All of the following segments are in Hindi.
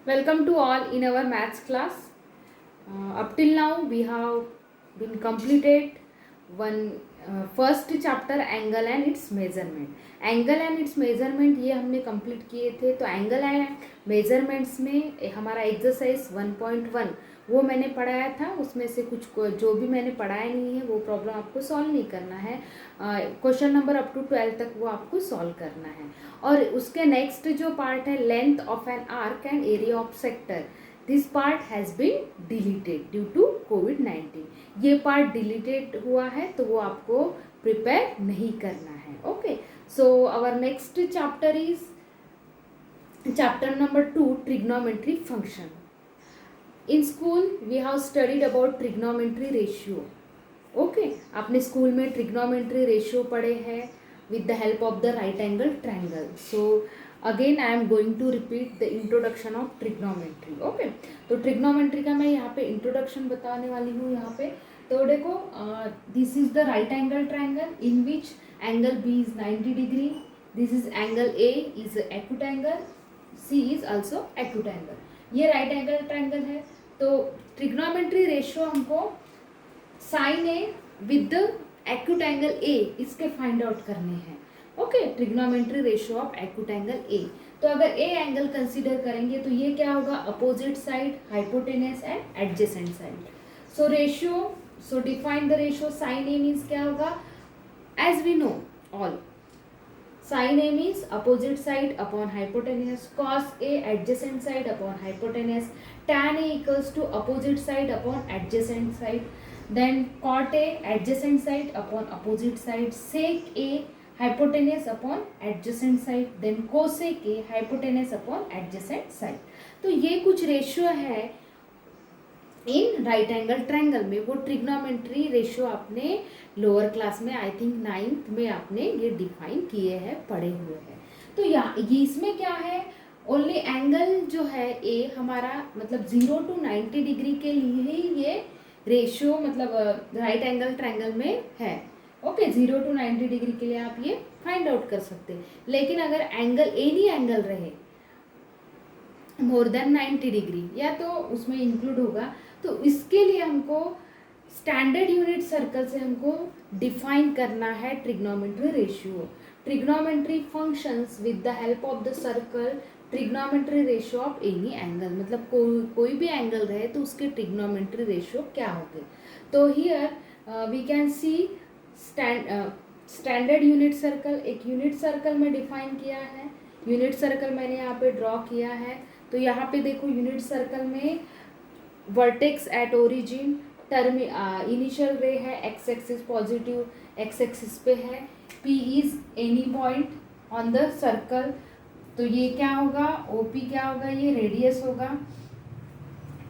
Welcome to all in our maths class. Up till now we have been completed one first chapter angle and its measurement. Angle and it's measurement ये हमने कंप्लीट किए थे. तो एंगल एंड मेजरमेंट्स में हमारा एक्सरसाइज 1.1 वो मैंने पढ़ाया था. उसमें से कुछ जो भी मैंने पढ़ाया नहीं है वो प्रॉब्लम आपको सॉल्व नहीं करना है. क्वेश्चन नंबर अप टू 12 तक वो आपको सॉल्व करना है. और उसके नेक्स्ट जो पार्ट है length of an arc and area of sector, this part has been deleted due to कोविड-19. ये पार्ट डिलीटेड हुआ है तो वो आपको प्रिपेयर नहीं करना है. Okay, so our next chapter is chapter number 2, trigonometry function. In school we have studied about trigonometry ratio. Okay, आपने स्कूल में trigonometry ratio पढ़े हैं with the help of the right angle triangle. So again I am going to repeat the introduction of trigonometry. Okay, तो trigonometry का मैं यहाँ पे introduction बताने वाली हूँ. यहाँ पे तो देखो, this is the right angle triangle in which angle B is 90 degree. This is angle A is acute angle, C is also acute angle. ये right angle triangle है. तो trigonometry ratio हमको sin A with the acute angle A इसके find out करने हैं. Okay, trigonometry ratio of acute angle A. तो अगर ए एंगल कंसीडर करेंगे तो ये क्या होगा, opposite side, hypotenuse and adjacent side. So ratio, so define the ratio. Sine A means क्या होगा, as we know all, sine A means opposite side upon hypotenuse, cos A adjacent side upon hypotenuse, tan A equals to opposite side upon adjacent side, then cot A adjacent side upon opposite side, sec A hypotenuse upon adjacent side, then cosec A hypotenuse upon adjacent side. तो ये कुछ रेशियो है इन राइट एंगल ट्रायंगल में. वो ट्रिग्नोमेट्री रेशियो आपने लोअर क्लास में, आई थिंक 9th में आपने ये डिफाइन किए हैं, पढ़े हुए हैं. तो ये इसमें क्या है, ओनली एंगल जो है ए हमारा मतलब 0 to 90 डिग्री के लिए ही ये रेशियो मतलब राइट एंगल ट्रायंगल में है. ओके, 0 to 90 डिग्री के लिए आप ये फाइंड आउट कर सकते हैं. लेकिन अगर एंगल एनी एंगल रहे मोर देन 90 डिग्री या तो उसमें इंक्लूड होगा, तो इसके लिए हमको स्टैंडर्ड यूनिट सर्कल से हमको डिफाइन करना है trigonometry ratio. Trigonometry functions with the help of the circle trigonometry ratio of any angle. मतलब कोई भी एंगल रहे तो उसके ट्रिग्नोमेट्री रेशियो क्या होंगे. तो here we can see standard unit circle एक यूनिट सर्कल में डिफाइन किया है. यूनिट सर्कल मैंने यहाँ पे ड्रॉ किया है. तो यहाँ पे देखो यूनिट सर्कल में vertex at origin, term initial रे है, x axis positive x axis पे है, P is any point on the circle. तो ये क्या होगा, ओ पी क्या होगा, ये रेडियस होगा.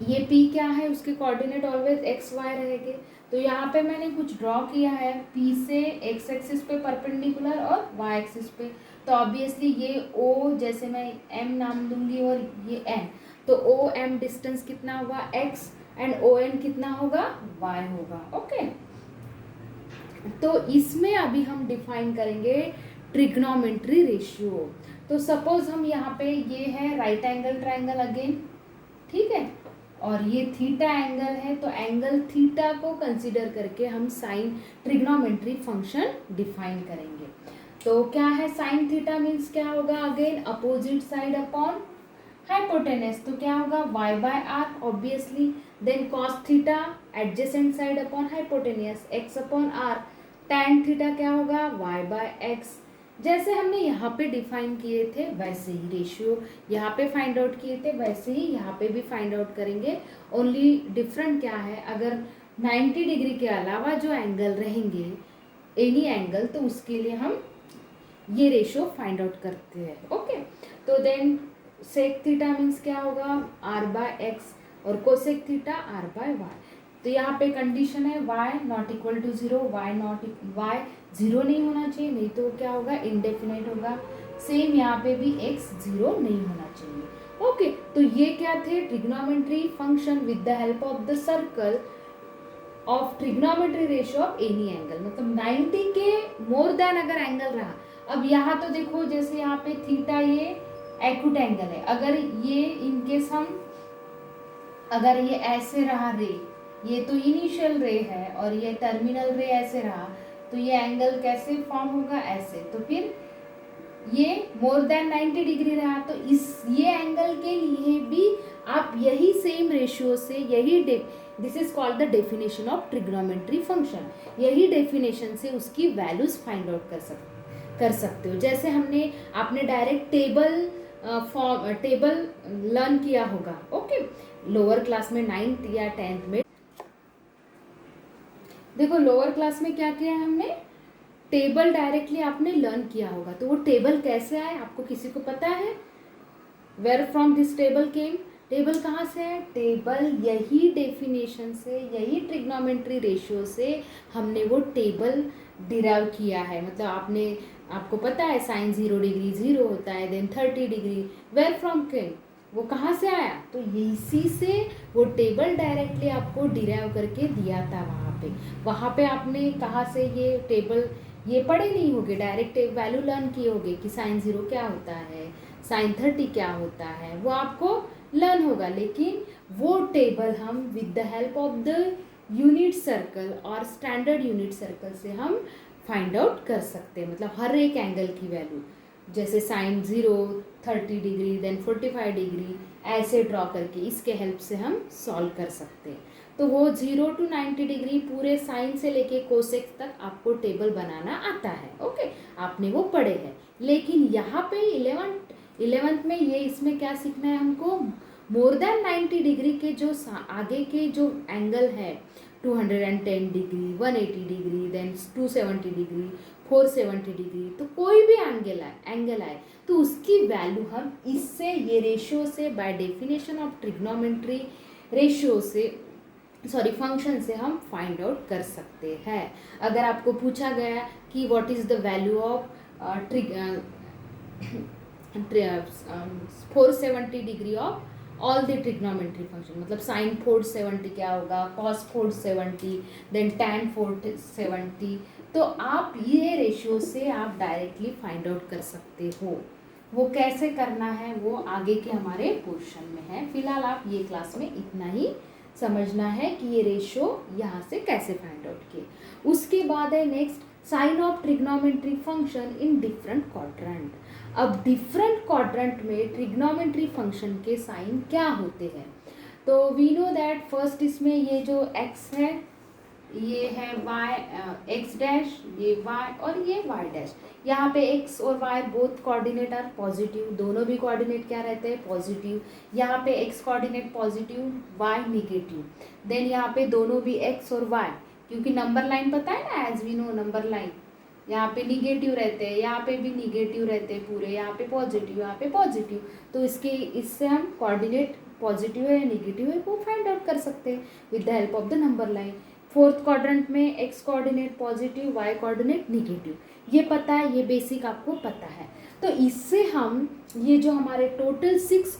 ये पी क्या है, उसके कोऑर्डिनेट ऑलवेज एक्स वाई रहेंगे. तो यहाँ पे मैंने कुछ ड्रॉ किया है पी से एक्स एक्सिस पे परपेंडिकुलर और वाई एक्सिस पे. तो ऑब्वियसली ये ओ जैसे मैं एम नाम दूंगी और ये एन, तो ओ एम डिस्टेंस कितना होगा एक्स एंड ओ एन कितना होगा वाई होगा. ओके, तो इसमें अभी हम डिफाइन करेंगे ट्रिग्नोमेट्री रेशियो. तो सपोज हम यहाँ पे ये है राइट एंगल ट्रायंगल अगेन, ठीक है, और ये थीटा एंगल है. तो एंगल थीटा को कंसीडर करके हम साइन ट्रिग्नोमेट्री फंक्शन डिफाइन करेंगे. तो क्या है साइन थीटा मीन्स क्या होगा, again opposite side upon hypotenuse. तो क्या होगा y by r obviously. Then cos theta adjacent side upon hypotenuse x upon r. Tan theta क्या होगा y बाय एक्स. जैसे हमने यहाँ पे डिफाइन किए थे वैसे ही रेशियो यहाँ पे फाइंड आउट किए थे वैसे ही यहाँ पे भी फाइंड आउट करेंगे. ओनली डिफरेंट क्या है, अगर 90 डिग्री के अलावा जो एंगल रहेंगे एनी एंगल, तो उसके लिए हम ये रेशियो फाइंड आउट करते हैं. ओके, तो देन सेक थीटा मीन्स क्या होगा आर बाय एक्स और cosec theta r by y. तो यहाँ पे कंडीशन है y not equal to 0, y 0 नहीं होना चाहिए, नहीं तो क्या होगा इनडेफिनेट होगा. सेम यहाँ पे भी x 0 नहीं होना चाहिए. ओके, तो ये क्या थे trigonometry function with the help of the circle of trigonometry ratio of any angle. मतलब 90 के मोर देन अगर एंगल रहा. अब यहाँ तो देखो जैसे यहाँ पे थीटा ये एक्यूट एंगल है। अगर ये इनकेस हम, अगर ये ऐसे रहा रे, ये तो इनिशियल रे है और ये टर्मिनल रे ऐसे रहा, तो ये एंगल कैसे फॉर्म होगा, ऐसे। तो फिर ये मोर देन 90 डिग्री रहा, तो इस ये एंगल के लिए भी आप यही सेम रेशियो से, यही this is called the definition of trigonometry function, यही डेफिनेशन से उसकी वैल्यूज फाइंड आउट कर सकते हो। जैसे आपने डायरेक्ट टेबल लर्न किया होगा, ओके, लोअर क्लास में 9th या 10th में। देखो लोअर क्लास में क्या किया है हमने, टेबल डायरेक्टली आपने लर्न किया होगा, तो वो टेबल कैसे आए आपको किसी को पता है? Where from this table came, table कहाँ से है? टेबल यही डेफिनेशन से, यही ट्रिग्नोमेट्री रेशियो से हमने वो टेबल डिराइव किया है। मतलब आपको पता है साइन 0 डिग्री 0 होता है, देन 30 डिग्री, वेयर फ्रॉम केम, वो कहाँ से आया? तो इसी से वो टेबल डायरेक्टली आपको डिराइव करके दिया था वहाँ पे आपने कहाँ से ये टेबल ये पढ़े नहीं होगे, डायरेक्ट वैल्यू लर्न किए होगे कि साइन 0 क्या होता है, साइन 30 क्या होता है, वो आपको लर्न होगा। लेकिन वो टेबल हम with the help of the unit circle और स्टैंडर्ड यूनिट सर्कल से हम फाइंड आउट कर सकते हैं। मतलब हर एक एंगल की वैल्यू, जैसे साइन 0, 30 डिग्री, देन 45 डिग्री, ऐसे ड्रॉ करके इसके हेल्प से हम सॉल्व कर सकते हैं। तो वो 0 to 90 डिग्री पूरे साइन से लेके कोसेक तक आपको टेबल बनाना आता है, ओके, आपने वो पढ़े हैं। लेकिन यहाँ पे 11th में ये इसमें क्या सीखना है हमको, मोर देन 90 डिग्री के जो आगे के जो एंगल है, 210 degree, 180 degree, then 270 degree, 470 degree, तो कोई भी एंगल आए तो उसकी वैल्यू हम इससे, ये रेशियो से, by definition of trigonometry ratio से, सॉरी फंक्शन से हम फाइंड आउट कर सकते हैं। अगर आपको पूछा गया कि what is the value of 470 degree of all the trigonometry function, मतलब साइन 470 क्या होगा, कॉस 470, देन टैन 470, तो आप ये रेशियो से आप डायरेक्टली फाइंड आउट कर सकते हो। वो कैसे करना है वो आगे के हमारे पोर्शन में है, फिलहाल आप ये क्लास में इतना ही समझना है कि ये रेशियो यहाँ से कैसे फाइंड आउट किए। उसके बाद है next, sign of trigonometry function in different quadrant. अब डिफरेंट क्वाड्रेंट में ट्रिग्नोमेट्री फंक्शन के साइन क्या होते हैं? तो वी नो दैट फर्स्ट इसमें ये जो x है, ये है y, x डैश, ये y और ये y डैश। यहाँ पे x और y both coordinate are positive, दोनों भी कोऑर्डिनेट क्या रहते हैं, पॉजिटिव। यहाँ पे x coordinate positive, y negative. Then यहाँ पे दोनों भी x और y, क्योंकि नंबर लाइन पता है ना, as we know number line, यहाँ पे निगेटिव रहते हैं, यहाँ पे भी निगेटिव रहते हैं पूरे, यहाँ पे पॉजिटिव, यहाँ पे पॉजिटिव। तो इससे हम कोऑर्डिनेट पॉजिटिव है या निगेटिव है वो फाइंड आउट कर सकते हैं with the help of the number line. Fourth quadrant में x coordinate positive, y coordinate negative, ये पता है, ये बेसिक आपको पता है। तो इससे हम ये जो हमारे टोटल 6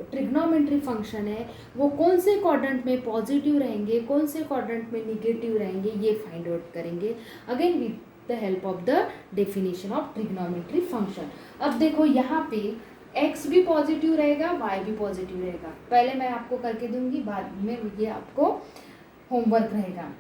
ट्रिग्नोमेट्री फंक्शन है वो कौन से क्वाड्रेंट में पॉजिटिव रहेंगे, कौन से क्वाड्रेंट में निगेटिव रहेंगे, ये फाइंड आउट करेंगे again with the help of the definition of trigonometry function. अब देखो यहाँ पे x भी पॉजिटिव रहेगा, y भी पॉजिटिव रहेगा। पहले मैं आपको करके दूंगी, बाद में ये आपको होमवर्क रहेगा।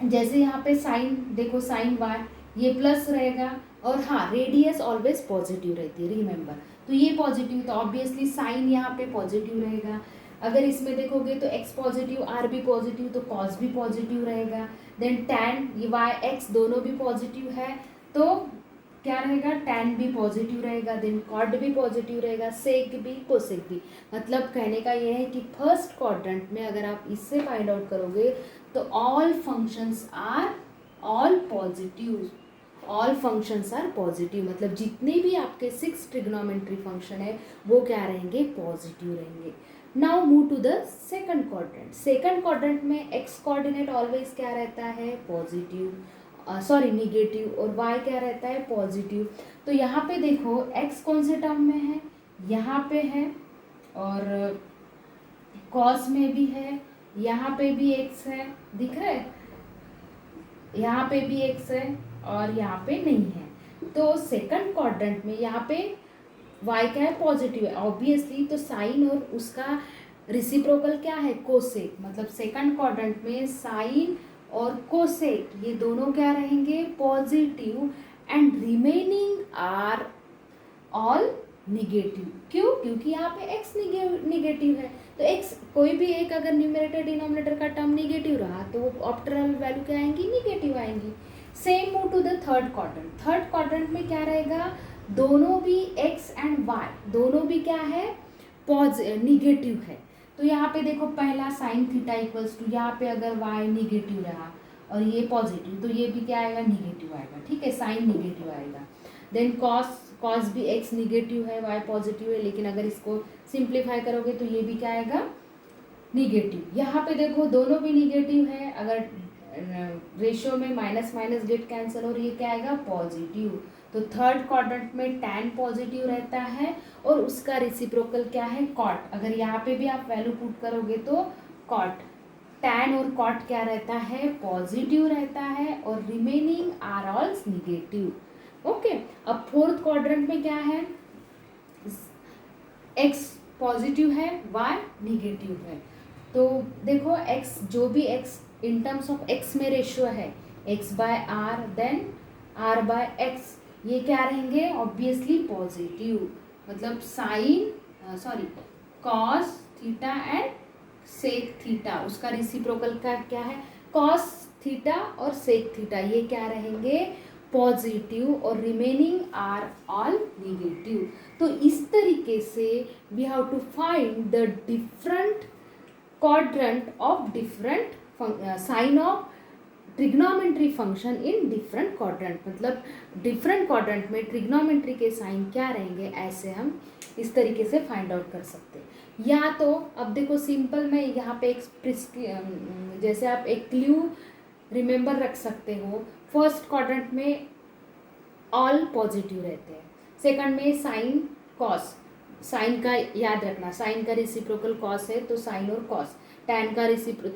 जैसे यहाँ पे साइन देखो, साइन y ये प्लस रहेगा, और हाँ रेडियस ऑलवेज पॉजिटिव रहती है, रिमेंबर। तो ये पॉजिटिव, तो ऑब्वियसली साइन यहाँ पे पॉजिटिव रहेगा। अगर इसमें देखोगे तो x पॉजिटिव, r भी पॉजिटिव, तो cos भी पॉजिटिव रहेगा। देन टैन, ये y x दोनों भी पॉजिटिव है, तो क्या रहेगा, टैन भी पॉजिटिव रहेगा। देन कॉट भी पॉजिटिव रहेगा, सेक भी, कोसेक भी। मतलब कहने का ये है कि फर्स्ट क्वाड्रेंट में अगर आप इससे फाइंड आउट करोगे तो all functions are all positive, all functions are positive, मतलब जितने भी आपके 6 ट्रिग्नोमेट्री फंक्शन है वो क्या रहेंगे, पॉजिटिव रहेंगे। Now move to the second quadrant. Second quadrant में x कोऑर्डिनेट ऑलवेज क्या रहता है, पॉजिटिव, सॉरी निगेटिव, और y क्या रहता है, पॉजिटिव। तो यहाँ पे देखो x कौन से टर्म में है, यहाँ पे है, और cos में भी है, यहाँ पे भी x है, दिख रहा है, यहाँ पे भी x है और यहाँ पे नहीं है। तो सेकंड क्वाड्रेंट में यहाँ पे y क्या है, पॉजिटिव है ऑब्वियसली, तो साइन और उसका रिसिप्रोकल क्या है, कोसेक, मतलब सेकंड क्वाड्रेंट में साइन और कोसेक ये दोनों क्या रहेंगे, positive, and remaining are all negative. क्यों, क्योंकि यहाँ पे x निगेटिव है, तो x कोई भी एक अगर न्यूमरेटर डिनोमिनेटर का टर्म निगेटिव रहा तो वो ऑप्टरल वैल्यू क्या आएंगी, निगेटिव आएंगी। Same move to the third quadrant, third quadrant में क्या रहेगा, दोनों भी x एंड y दोनों भी क्या है, निगेटिव है। तो यहाँ पे देखो पहला साइन थीटा इक्वल्स टू, यहाँ पे अगर y निगेटिव रहा और ये पॉजिटिव तो ये भी क्या आएगा, निगेटिव आएगा, ठीक है, साइन निगेटिव आएगा। देन कॉस भी x निगेटिव है, y पॉजिटिव है, लेकिन अगर इसको सिंप्लीफाई करोगे तो ये भी क्या आएगा, निगेटिव। यहाँ पे देखो दोनों भी निगेटिव है, अगर रेशियो में माइनस माइनस गेट कैंसिल और ये क्या आएगा, पॉजिटिव। तो थर्ड क्वाड्रेंट में tan पॉजिटिव रहता है और उसका रेसिप्रोकल क्या है, कॉट। अगर यहाँ पे भी आप वैल्यू पुट करोगे तो कॉट, tan और कॉट क्या रहता है, पॉजिटिव रहता है, और remaining are all negative. Okay, अब फोर्थ क्वाड्रेंट में क्या है, x पॉजिटिव है, y निगेटिव है। तो देखो x जो भी x in terms of x में रेशियो है, x by r then r by x, ये क्या रहेंगे, ऑब्वियसली पॉजिटिव, मतलब sine cos theta and sec theta, उसका रेसिप्रोकल का क्या है, कॉस थीटा और सेक थीटा, ये क्या रहेंगे, पॉजिटिव, और रिमेनिंग आर ऑल निगेटिव। तो इस तरीके से we have to find the different quadrant of different sign of trigonometry function in different quadrant, मतलब डिफरेंट क्वाड्रेंट में ट्रिग्नोमेट्री के साइन क्या रहेंगे, ऐसे हम इस तरीके से फाइंड आउट कर सकते हैं। या तो अब देखो सिंपल में यहाँ पे एक जैसे आप एक क्लू रिमेंबर रख सकते हो, फर्स्ट क्वाड्रेंट में ऑल पॉजिटिव रहते हैं, सेकंड में साइन कॉस, साइन का याद रखना, साइन का रेसिप्रोकल कॉस है तो साइन और कॉस, टैन का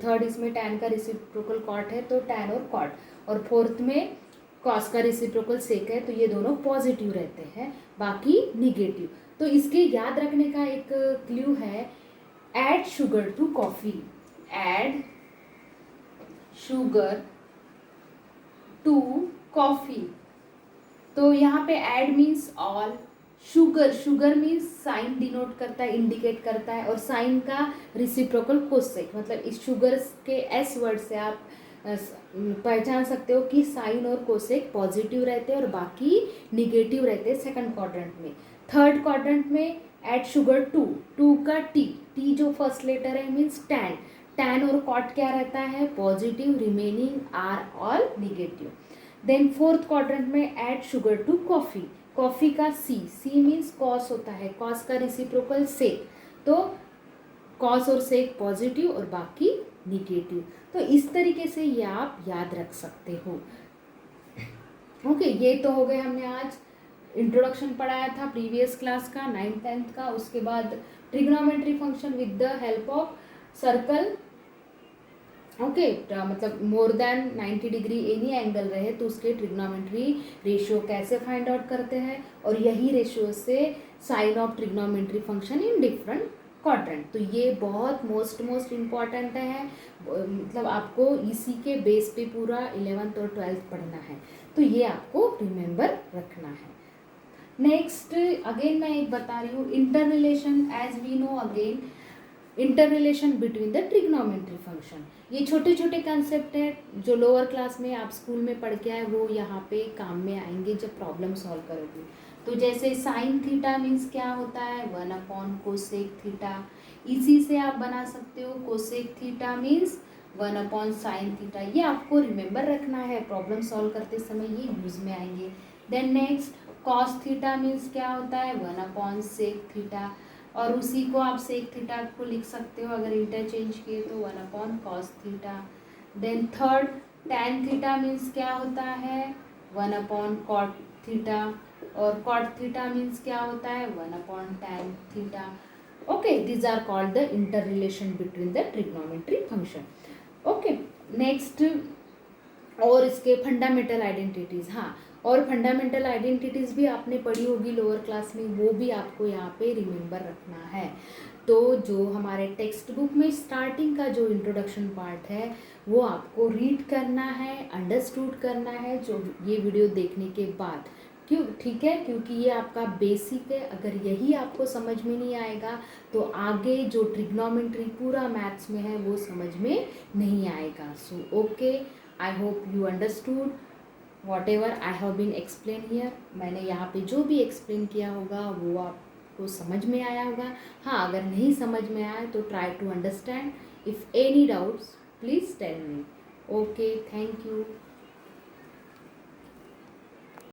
थर्ड इसमें टैन का रेसिप्रोकल कॉट है तो टैन और कॉट, और फोर्थ में कॉस का रेसिप्रोकल सेक है, तो ये दोनों पॉजिटिव रहते हैं, बाकी निगेटिव। तो इसके याद रखने का एक क्लू है, add sugar to coffee, add sugar to coffee. तो यहाँ पे add means all, sugar means sine denote करता है, इंडिकेट करता है, और साइन का रिसिप्रोकल कोसेक, मतलब इस शुगर के एस वर्ड से आप पहचान सकते हो कि साइन और कोसेक पॉजिटिव रहते हैं और बाकी निगेटिव रहते हैं सेकंड क्वाड्रेंट में। थर्ड क्वाड्रेंट में ऐड शुगर टू का टी जो फर्स्ट लेटर है मीन्स टैन और कॉट क्या रहता है, positive, remaining are all negative. Then fourth quadrant में ऐड शुगर टू कॉफ़ी का सी मीन्स कॉस होता है, कॉस का रिसिप्रोकल सेक, तो कॉस और सेक पॉजिटिव और बाकी निगेटिव। तो इस तरीके से ये आप याद रख सकते हो। ओके, ये तो हो गए, हमने आज इंट्रोडक्शन पढ़ाया था प्रीवियस क्लास का 9th 10th का, उसके बाद trigonometry function with the help of circle. Okay, मतलब more than 90 degree any angle रहे तो उसके ट्रिग्नोमेट्री रेशियो कैसे फाइंड आउट करते हैं, और यही रेशियो से sign of trigonometry function in different quadrant. तो ये बहुत मोस्ट इम्पॉर्टेंट है, मतलब आपको इसी के बेस पे पूरा 11th और 12th पढ़ना है, तो ये आपको रिमेंबर रखना है। नेक्स्ट अगेन मैं एक बता रही हूँ, inter relation, as we know again inter relation between the trigonometry function. ये छोटे छोटे कंसेप्ट है जो लोअर क्लास में आप स्कूल में पढ़ के आए, वो यहाँ पे काम में आएंगे जब प्रॉब्लम सॉल्व करोगे। तो जैसे साइन थीटा मीन्स क्या होता है, 1 कोसेक थीटा, इसी से आप बना सकते हो cosec theta means 1 sine theta. ये आपको रिमेंबर रखना है, प्रॉब्लम सॉल्व करते समय ये यूज में आएंगे। Then next cos theta means क्या होता है, 1 सेक थीटा, और उसी को आप सेक थीटा को लिख सकते हो अगर इंटरचेंज किए तो 1 cos theta. Then third tan theta means क्या होता है, 1 कॉट थीटा, और कॉट थीटा मीन्स क्या होता है, 1 tan theta. Okay, these are called the inter relation between the trigonometry function. Okay, next और इसके फंडामेंटल आइडेंटिटीज, हाँ, और फंडामेंटल आइडेंटिटीज़ भी आपने पढ़ी होगी लोअर क्लास में, वो भी आपको यहाँ पे रिमेंबर रखना है। तो जो हमारे टेक्स्ट बुक में स्टार्टिंग का जो इंट्रोडक्शन पार्ट है वो आपको रीड करना है, अंडरस्टूड करना है जो ये वीडियो देखने के बाद, क्यों, ठीक है, क्योंकि ये आपका बेसिक है। अगर यही आपको समझ में नहीं आएगा तो आगे जो ट्रिग्नोमेट्री पूरा मैथ्स में है वो समझ में नहीं आएगा। So okay, I hope you understood whatever I have been explain here. मैंने यहाँ पे जो भी एक्सप्लेन किया होगा वो आपको समझ में आया होगा। हाँ, अगर नहीं समझ में आया तो try to understand. If any doubts please tell me. Okay, thank you.